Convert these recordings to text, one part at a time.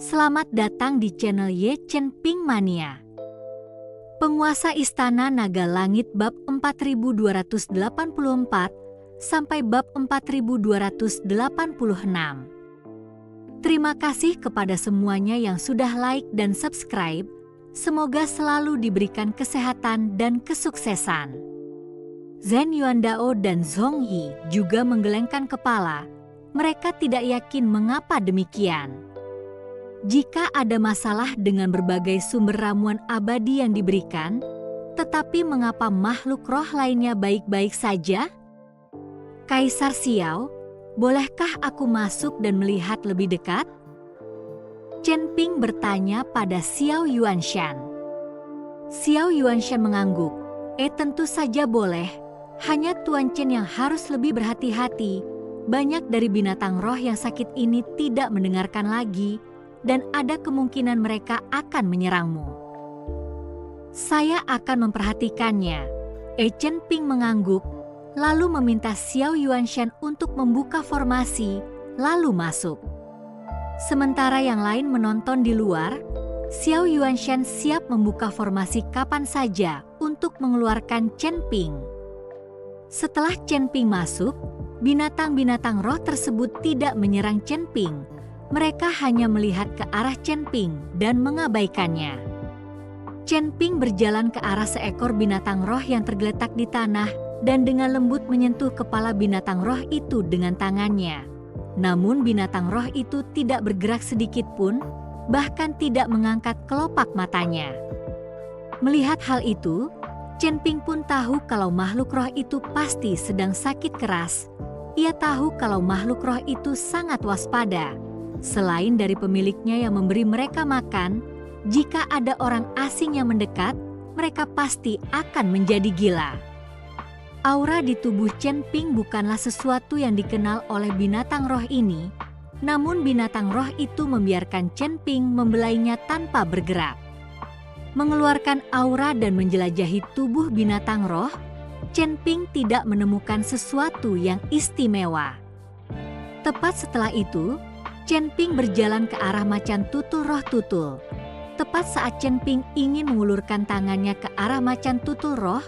Selamat datang di channel Ye Chen Ping Mania. Penguasa Istana Naga Langit bab 4284 sampai bab 4286. Terima kasih kepada semuanya yang sudah like dan subscribe. Semoga selalu diberikan kesehatan dan kesuksesan. Zhen Yuandao dan Zhong Yi juga menggelengkan kepala. Mereka tidak yakin mengapa demikian. Jika ada masalah dengan berbagai sumber ramuan abadi yang diberikan, tetapi mengapa makhluk roh lainnya baik-baik saja? Kaisar Xiao, bolehkah aku masuk dan melihat lebih dekat? Chen Ping bertanya pada Xiao Yuanshan. Xiao Yuanshan mengangguk. Tentu saja boleh. Hanya Tuan Chen yang harus lebih berhati-hati. Banyak dari binatang roh yang sakit ini tidak mendengarkan lagi, dan ada kemungkinan mereka akan menyerangmu. Saya akan memperhatikannya. Chen Ping mengangguk, lalu meminta Xiao Yuanshan untuk membuka formasi, lalu masuk. Sementara yang lain menonton di luar, Xiao Yuanshan siap membuka formasi kapan saja untuk mengeluarkan Chen Ping. Setelah Chen Ping masuk, binatang-binatang roh tersebut tidak menyerang Chen Ping. Mereka hanya melihat ke arah Chen Ping dan mengabaikannya. Chen Ping berjalan ke arah seekor binatang roh yang tergeletak di tanah dan dengan lembut menyentuh kepala binatang roh itu dengan tangannya. Namun binatang roh itu tidak bergerak sedikit pun, bahkan tidak mengangkat kelopak matanya. Melihat hal itu, Chen Ping pun tahu kalau makhluk roh itu pasti sedang sakit keras. Ia tahu kalau makhluk roh itu sangat waspada. Selain dari pemiliknya yang memberi mereka makan, jika ada orang asing yang mendekat, mereka pasti akan menjadi gila. Aura di tubuh Chen Ping bukanlah sesuatu yang dikenal oleh binatang roh ini, namun binatang roh itu membiarkan Chen Ping membelainya tanpa bergerak. Mengeluarkan aura dan menjelajahi tubuh binatang roh, Chen Ping tidak menemukan sesuatu yang istimewa. Tepat setelah itu, Chen Ping berjalan ke arah macan tutul roh tutul. Tepat saat Chen Ping ingin mengulurkan tangannya ke arah macan tutul roh,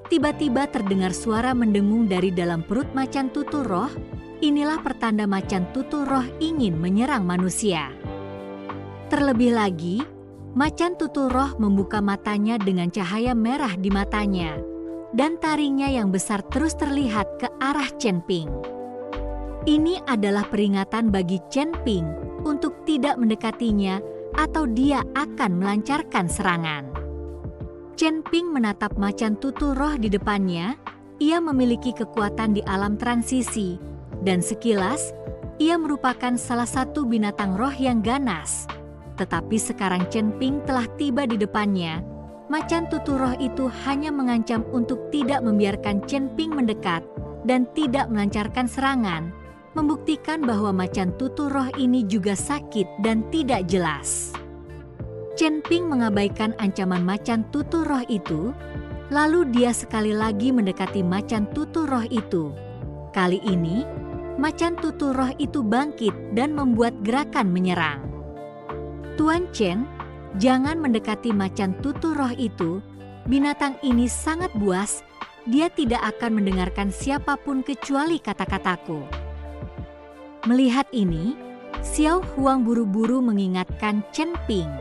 tiba-tiba terdengar suara mendengung dari dalam perut macan tutul roh. Inilah pertanda macan tutul roh ingin menyerang manusia. Terlebih lagi, macan tutul roh membuka matanya dengan cahaya merah di matanya, dan taringnya yang besar terus terlihat ke arah Chen Ping. Ini adalah peringatan bagi Chen Ping untuk tidak mendekatinya atau dia akan melancarkan serangan. Chen Ping menatap macan tutul roh di depannya. Ia memiliki kekuatan di alam transisi, dan sekilas ia merupakan salah satu binatang roh yang ganas. Tetapi sekarang Chen Ping telah tiba di depannya. Macan tutul roh itu hanya mengancam untuk tidak membiarkan Chen Ping mendekat dan tidak melancarkan serangan, membuktikan bahwa macan tutul roh ini juga sakit dan tidak jelas. Chen Ping mengabaikan ancaman macan tutul roh itu, lalu dia sekali lagi mendekati macan tutul roh itu. Kali ini, macan tutul roh itu bangkit dan membuat gerakan menyerang. Tuan Chen, jangan mendekati macan tutul roh itu. Binatang ini sangat buas. Dia tidak akan mendengarkan siapapun kecuali kata-kataku. Melihat ini, Xiao Huang buru-buru mengingatkan Chen Ping.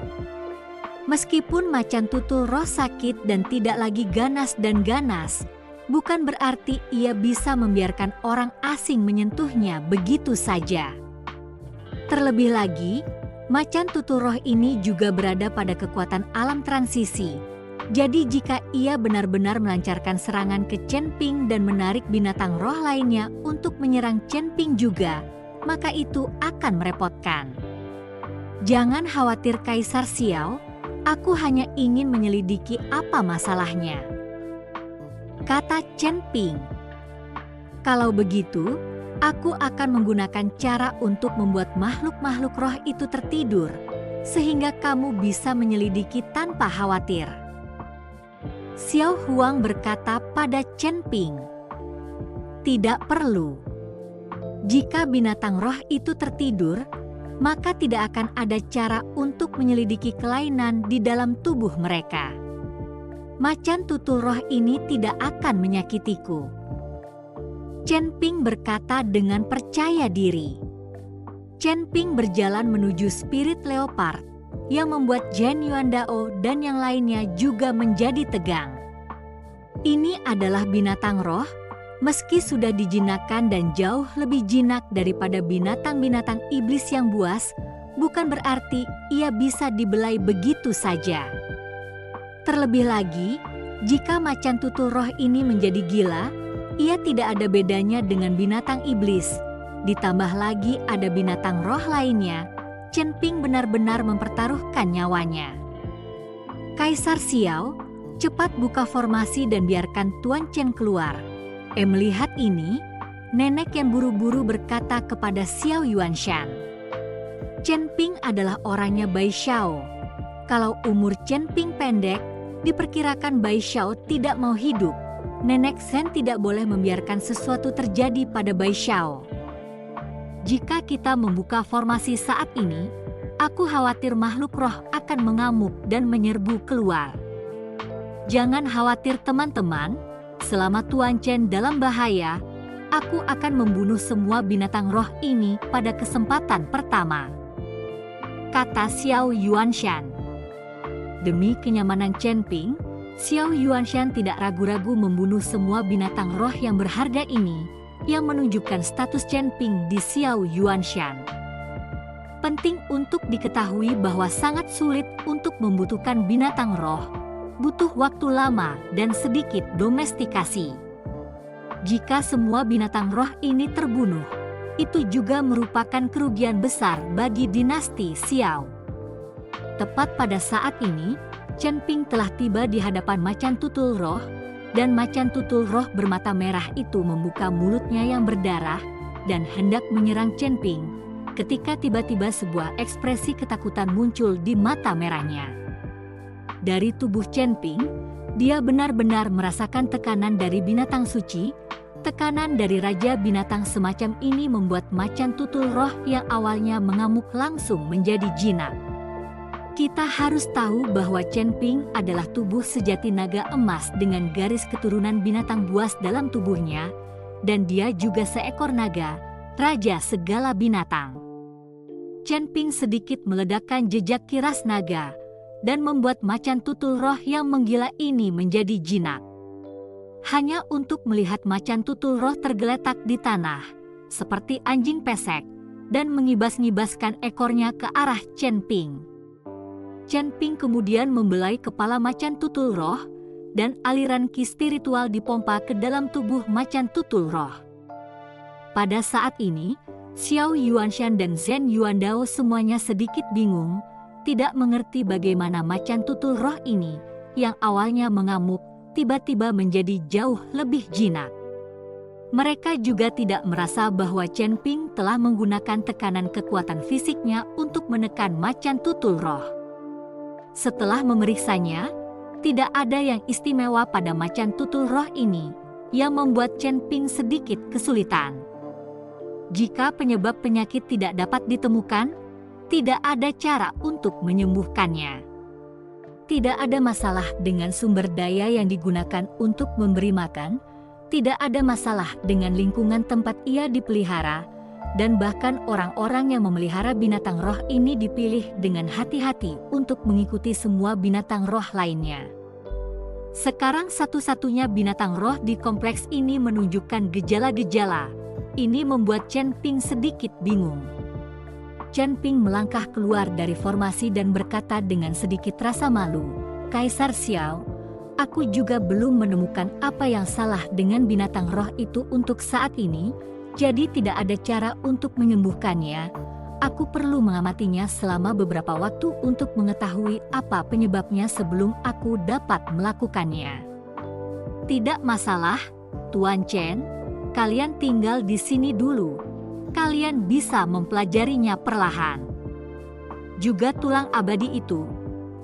Meskipun macan tutul roh sakit dan tidak lagi ganas dan ganas, bukan berarti ia bisa membiarkan orang asing menyentuhnya begitu saja. Terlebih lagi, macan tutul roh ini juga berada pada kekuatan alam transisi. Jadi jika ia benar-benar melancarkan serangan ke Chen Ping dan menarik binatang roh lainnya untuk menyerang Chen Ping juga, maka itu akan merepotkan. Jangan khawatir Kaisar Xiao, aku hanya ingin menyelidiki apa masalahnya, kata Chen Ping. Kalau begitu, aku akan menggunakan cara untuk membuat makhluk-makhluk roh itu tertidur, sehingga kamu bisa menyelidiki tanpa khawatir. Xiao Huang berkata pada Chen Ping, "Tidak perlu. Jika binatang roh itu tertidur, maka tidak akan ada cara untuk menyelidiki kelainan di dalam tubuh mereka. Macan tutul roh ini tidak akan menyakitiku. Chen Ping berkata dengan percaya diri. Chen Ping berjalan menuju spirit leopard yang membuat Zhen Yuandao dan yang lainnya juga menjadi tegang. Ini adalah binatang roh, meski sudah dijinakkan dan jauh lebih jinak daripada binatang-binatang iblis yang buas, bukan berarti ia bisa dibelai begitu saja. Terlebih lagi, jika macan tutul roh ini menjadi gila, ia tidak ada bedanya dengan binatang iblis. Ditambah lagi ada binatang roh lainnya, Chen Ping benar-benar mempertaruhkan nyawanya. Kaisar Xiao, cepat buka formasi dan biarkan Tuan Chen keluar. Melihat ini, nenek yang buru-buru berkata kepada Xiao Yuanshan. Chen Ping adalah orangnya Bai Xiao. Kalau umur Chen Ping pendek, diperkirakan Bai Xiao tidak mau hidup. Nenek Zhen tidak boleh membiarkan sesuatu terjadi pada Bai Xiao. Jika kita membuka formasi saat ini, aku khawatir makhluk roh akan mengamuk dan menyerbu keluar. Jangan khawatir teman-teman, selama Tuan Chen dalam bahaya, aku akan membunuh semua binatang roh ini pada kesempatan pertama, kata Xiao Yuanshan. Demi kenyamanan Chen Ping, Xiao Yuanshan tidak ragu-ragu membunuh semua binatang roh yang berharga ini, yang menunjukkan status Chen Ping di Xiao Yuanshan. Penting untuk diketahui bahwa sangat sulit untuk membutuhkan binatang roh, butuh waktu lama dan sedikit domestikasi. Jika semua binatang roh ini terbunuh, itu juga merupakan kerugian besar bagi dinasti Xiao. Tepat pada saat ini, Chen Ping telah tiba di hadapan macan tutul roh, dan macan tutul roh bermata merah itu membuka mulutnya yang berdarah dan hendak menyerang Chen Ping, ketika tiba-tiba sebuah ekspresi ketakutan muncul di mata merahnya. Dari tubuh Chen Ping, dia benar-benar merasakan tekanan dari binatang suci. Tekanan dari raja binatang semacam ini membuat macan tutul roh yang awalnya mengamuk langsung menjadi jinak. Kita harus tahu bahwa Chen Ping adalah tubuh sejati naga emas dengan garis keturunan binatang buas dalam tubuhnya, dan dia juga seekor naga, raja segala binatang. Chen Ping sedikit meledakkan jejak kiras naga, dan membuat macan tutul roh yang menggila ini menjadi jinak. Hanya untuk melihat macan tutul roh tergeletak di tanah, seperti anjing pesek, dan mengibas-ngibaskan ekornya ke arah Chen Ping. Chen Ping kemudian membelai kepala macan tutul roh, dan aliran ki spiritual dipompa ke dalam tubuh macan tutul roh. Pada saat ini, Xiao Yuanshan dan Zhen Yuandao semuanya sedikit bingung, tidak mengerti bagaimana macan tutul roh ini, yang awalnya mengamuk, tiba-tiba menjadi jauh lebih jinak. Mereka juga tidak merasa bahwa Chen Ping telah menggunakan tekanan kekuatan fisiknya untuk menekan macan tutul roh. Setelah memeriksanya, tidak ada yang istimewa pada macan tutul roh ini, yang membuat Chen Ping sedikit kesulitan. Jika penyebab penyakit tidak dapat ditemukan, tidak ada cara untuk menyembuhkannya. Tidak ada masalah dengan sumber daya yang digunakan untuk memberi makan, tidak ada masalah dengan lingkungan tempat ia dipelihara, dan bahkan orang-orang yang memelihara binatang roh ini dipilih dengan hati-hati untuk mengikuti semua binatang roh lainnya. Sekarang satu-satunya binatang roh di kompleks ini menunjukkan gejala-gejala. Ini membuat Chen Ping sedikit bingung. Chen Ping melangkah keluar dari formasi dan berkata dengan sedikit rasa malu, "Kaisar Xiao, aku juga belum menemukan apa yang salah dengan binatang roh itu untuk saat ini. Jadi tidak ada cara untuk menyembuhkannya. Aku perlu mengamatinya selama beberapa waktu untuk mengetahui apa penyebabnya sebelum aku dapat melakukannya." "Tidak masalah, Tuan Chen. Kalian tinggal di sini dulu. Kalian bisa mempelajarinya perlahan. Juga tulang abadi itu,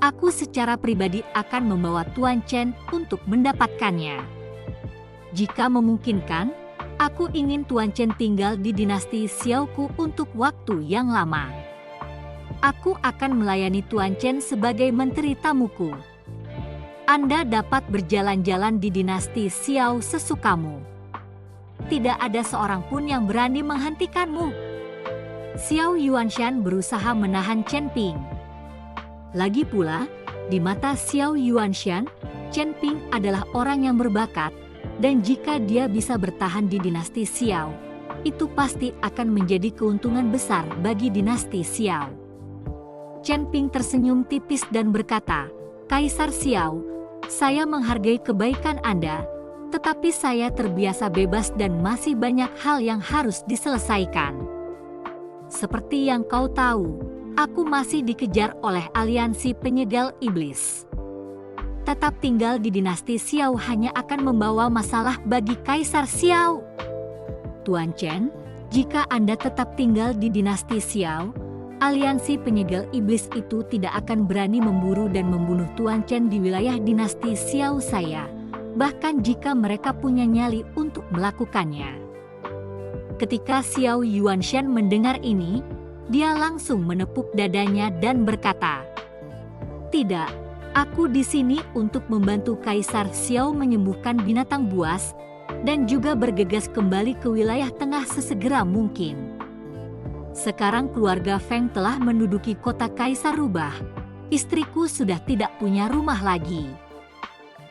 aku secara pribadi akan membawa Tuan Chen untuk mendapatkannya. Jika memungkinkan, aku ingin Tuan Chen tinggal di dinasti Xiaoku untuk waktu yang lama." Aku akan melayani Tuan Chen sebagai menteri tamuku. Anda dapat berjalan-jalan di dinasti Xiao sesukamu. Tidak ada seorang pun yang berani menghentikanmu." Xiao Yuanshan berusaha menahan Chen Ping. Lagi pula, di mata Xiao Yuanshan, Chen Ping adalah orang yang berbakat, dan jika dia bisa bertahan di dinasti Xiao, itu pasti akan menjadi keuntungan besar bagi dinasti Xiao. Chen Ping tersenyum tipis dan berkata, "Kaisar Xiao, saya menghargai kebaikan Anda, tetapi saya terbiasa bebas dan masih banyak hal yang harus diselesaikan. Seperti yang kau tahu, aku masih dikejar oleh aliansi penyegel iblis. Tetap tinggal di dinasti Xiao hanya akan membawa masalah bagi Kaisar Xiao. Tuan Chen, jika Anda tetap tinggal di dinasti Xiao, aliansi penyegel iblis itu tidak akan berani memburu dan membunuh Tuan Chen di wilayah dinasti Xiao saya, bahkan jika mereka punya nyali untuk melakukannya." Ketika Xiao Yuanshan mendengar ini, dia langsung menepuk dadanya dan berkata, "Tidak, aku di sini untuk membantu Kaisar Xiao menyembuhkan binatang buas dan juga bergegas kembali ke wilayah tengah sesegera mungkin. Sekarang keluarga Feng telah menduduki kota Kaisar Rubah. Istriku sudah tidak punya rumah lagi.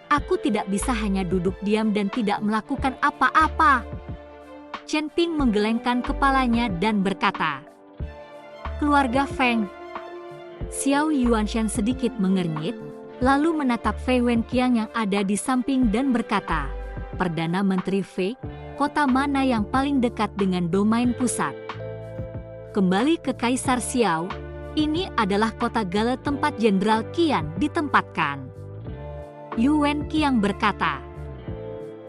Aku tidak bisa hanya duduk diam dan tidak melakukan apa-apa." Chen Ping menggelengkan kepalanya dan berkata, "Keluarga Feng." Xiao Yuanshan sedikit mengernyit, lalu menatap Fei Wenqiang yang ada di samping dan berkata, "Perdana Menteri Fei, kota mana yang paling dekat dengan domain pusat?" Kembali ke Kaisar Xiao, ini adalah kota Gale tempat Jenderal Qian ditempatkan. Yu Wenqiang berkata,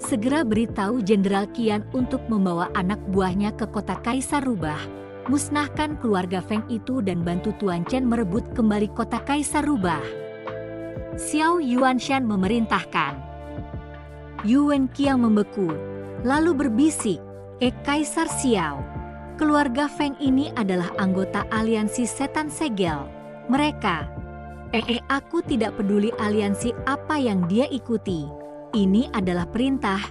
"Segera beritahu Jenderal Qian untuk membawa anak buahnya ke kota Kaisar Rubah, musnahkan keluarga Feng itu dan bantu Tuan Chen merebut kembali kota Kaisar Rubah." Xiao Yuanshan memerintahkan. Yu Wenqiang membeku, lalu berbisik, Kaisar Xiao, keluarga Feng ini adalah anggota aliansi setan segel. Mereka, aku tidak peduli aliansi apa yang dia ikuti. Ini adalah perintah.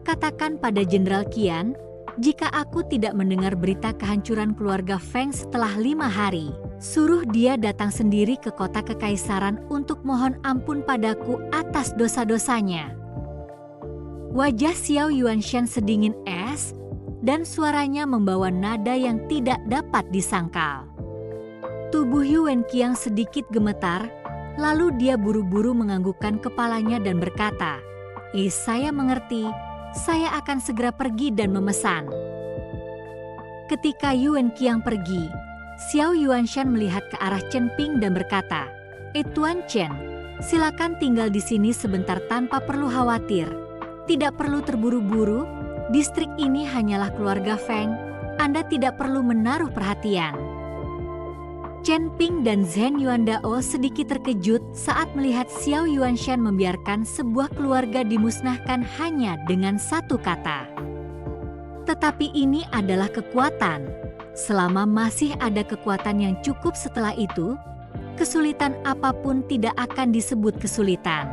Katakan pada Jenderal Qian, jika aku tidak mendengar berita kehancuran keluarga Feng setelah 5 hari, suruh dia datang sendiri ke kota kekaisaran untuk mohon ampun padaku atas dosa-dosanya." Wajah Xiao Yuanshan sedingin es, dan suaranya membawa nada yang tidak dapat disangkal. Tubuh Yu Wenqiang sedikit gemetar, lalu dia buru-buru menganggukkan kepalanya dan berkata, Saya mengerti, saya akan segera pergi dan memesan." Ketika Yu Wenqiang pergi, Xiao Yuanshan melihat ke arah Chen Ping dan berkata, Tuan Chen, silakan tinggal di sini sebentar tanpa perlu khawatir. Tidak perlu terburu-buru, distrik ini hanyalah keluarga Feng, Anda tidak perlu menaruh perhatian." Chen Ping dan Zhen Yuandao sedikit terkejut saat melihat Xiao Yuanshan membiarkan sebuah keluarga dimusnahkan hanya dengan satu kata. Tetapi ini adalah kekuatan. Selama masih ada kekuatan yang cukup setelah itu, kesulitan apapun tidak akan disebut kesulitan.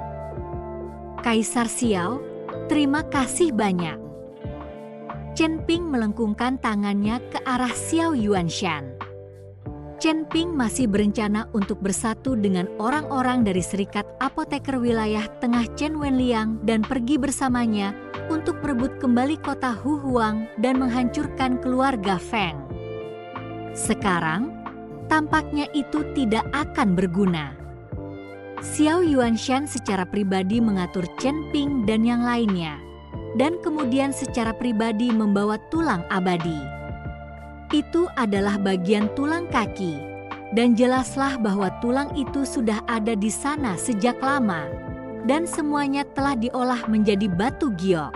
Kaisar Xiao, terima kasih banyak. Chen Ping melengkungkan tangannya ke arah Xiao Yuanshan. Chen Ping masih berencana untuk bersatu dengan orang-orang dari Serikat Apoteker Wilayah Tengah Chen Wenliang dan pergi bersamanya untuk merebut kembali kota Huhuang dan menghancurkan keluarga Feng. Sekarang, tampaknya itu tidak akan berguna. Xiao Yuanshan secara pribadi mengatur Chen Ping dan yang lainnya, dan kemudian secara pribadi membawa tulang abadi. Itu adalah bagian tulang kaki, dan jelaslah bahwa tulang itu sudah ada di sana sejak lama, dan semuanya telah diolah menjadi batu giok.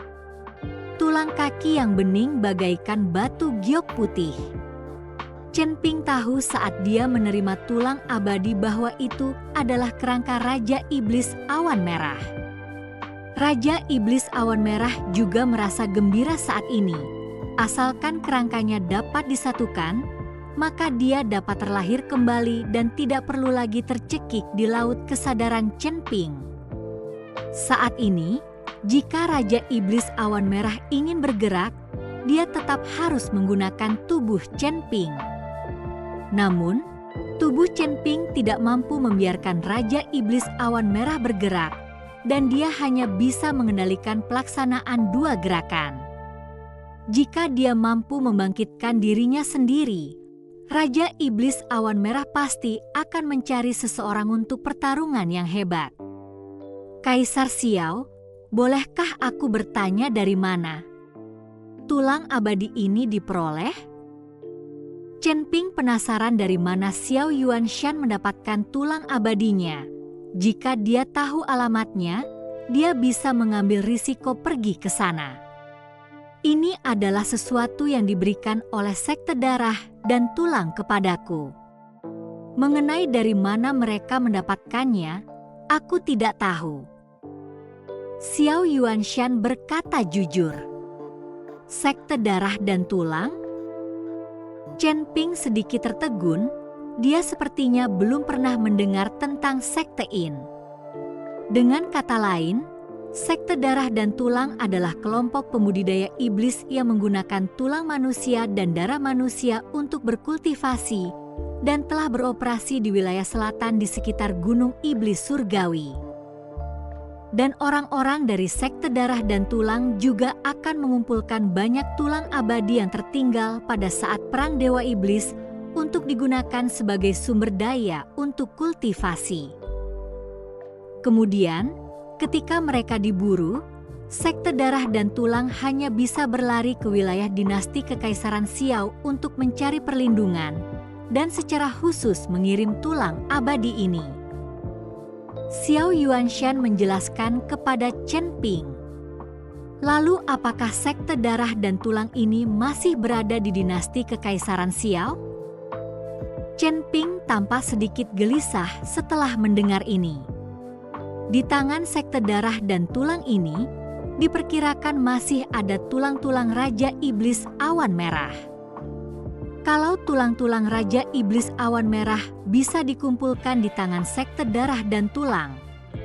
Tulang kaki yang bening bagaikan batu giok putih. Chen Ping tahu saat dia menerima tulang abadi bahwa itu adalah kerangka Raja Iblis Awan Merah. Raja Iblis Awan Merah juga merasa gembira saat ini. Asalkan kerangkanya dapat disatukan, maka dia dapat terlahir kembali dan tidak perlu lagi tercekik di laut kesadaran Chen Ping. Saat ini, jika Raja Iblis Awan Merah ingin bergerak, dia tetap harus menggunakan tubuh Chen Ping. Namun, tubuh Chen Ping tidak mampu membiarkan Raja Iblis Awan Merah bergerak, dan dia hanya bisa mengendalikan pelaksanaan dua gerakan. Jika dia mampu membangkitkan dirinya sendiri, Raja Iblis Awan Merah pasti akan mencari seseorang untuk pertarungan yang hebat. Kaisar Xiao, bolehkah aku bertanya dari mana tulang abadi ini diperoleh? Chen Ping penasaran dari mana Xiao Yuanshan mendapatkan tulang abadinya. Jika dia tahu alamatnya, dia bisa mengambil risiko pergi ke sana. Ini adalah sesuatu yang diberikan oleh sekte darah dan tulang kepadaku. Mengenai dari mana mereka mendapatkannya, aku tidak tahu. Xiao Yuanshan berkata jujur. Sekte darah dan tulang? Chen Ping sedikit tertegun, dia sepertinya belum pernah mendengar tentang sekte In. Dengan kata lain, sekte darah dan tulang adalah kelompok pembudidaya iblis yang menggunakan tulang manusia dan darah manusia untuk berkultivasi dan telah beroperasi di wilayah selatan di sekitar Gunung Iblis Surgawi. Dan orang-orang dari sekte darah dan tulang juga akan mengumpulkan banyak tulang abadi yang tertinggal pada saat Perang Dewa Iblis untuk digunakan sebagai sumber daya untuk kultivasi. Kemudian, ketika mereka diburu, sekte darah dan tulang hanya bisa berlari ke wilayah dinasti Kekaisaran Xiao untuk mencari perlindungan dan secara khusus mengirim tulang abadi ini. Xiao Yuanshan menjelaskan kepada Chen Ping. Lalu apakah sekte darah dan tulang ini masih berada di dinasti Kekaisaran Xiao? Chen Ping tampak sedikit gelisah setelah mendengar ini. Di tangan sekte darah dan tulang ini, diperkirakan masih ada tulang-tulang Raja Iblis Awan Merah. Kalau tulang-tulang Raja Iblis Awan Merah bisa dikumpulkan di tangan sekte darah dan tulang,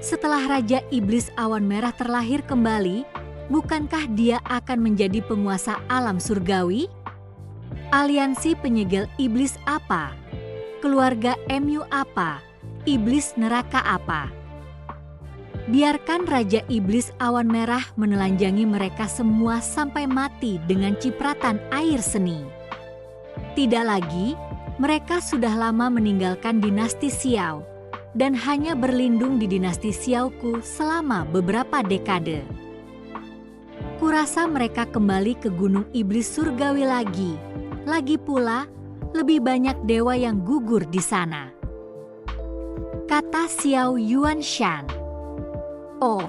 setelah Raja Iblis Awan Merah terlahir kembali, bukankah dia akan menjadi penguasa alam surgawi? Aliansi penyegel iblis apa? Keluarga MU apa? Iblis neraka apa? Biarkan Raja Iblis Awan Merah menelanjangi mereka semua sampai mati dengan cipratan air seni. Tidak lagi, mereka sudah lama meninggalkan dinasti Xiao dan hanya berlindung di dinasti Xiaoku selama beberapa dekade. Kurasa mereka kembali ke Gunung Iblis Surgawi lagi. Lagi pula, lebih banyak dewa yang gugur di sana. Kata Xiao Yuanshan. Oh,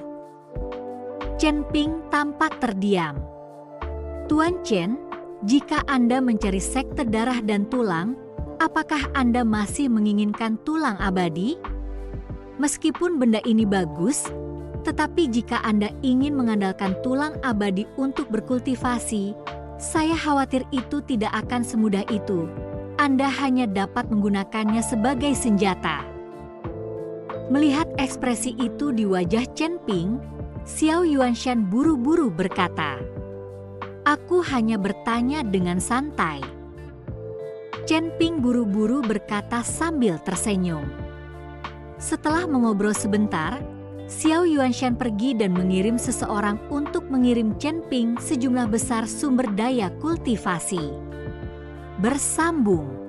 Chen Ping tampak terdiam. Tuan Chen, jika Anda mencari sekte darah dan tulang, apakah Anda masih menginginkan tulang abadi? Meskipun benda ini bagus, tetapi jika Anda ingin mengandalkan tulang abadi untuk berkultivasi, saya khawatir itu tidak akan semudah itu. Anda hanya dapat menggunakannya sebagai senjata. Melihat ekspresi itu di wajah Chen Ping, Xiao Yuanshan buru-buru berkata, "Aku hanya bertanya dengan santai." Chen Ping buru-buru berkata sambil tersenyum. Setelah mengobrol sebentar, Xiao Yuanshan pergi dan mengirim seseorang untuk mengirim Chen Ping sejumlah besar sumber daya kultivasi. Bersambung.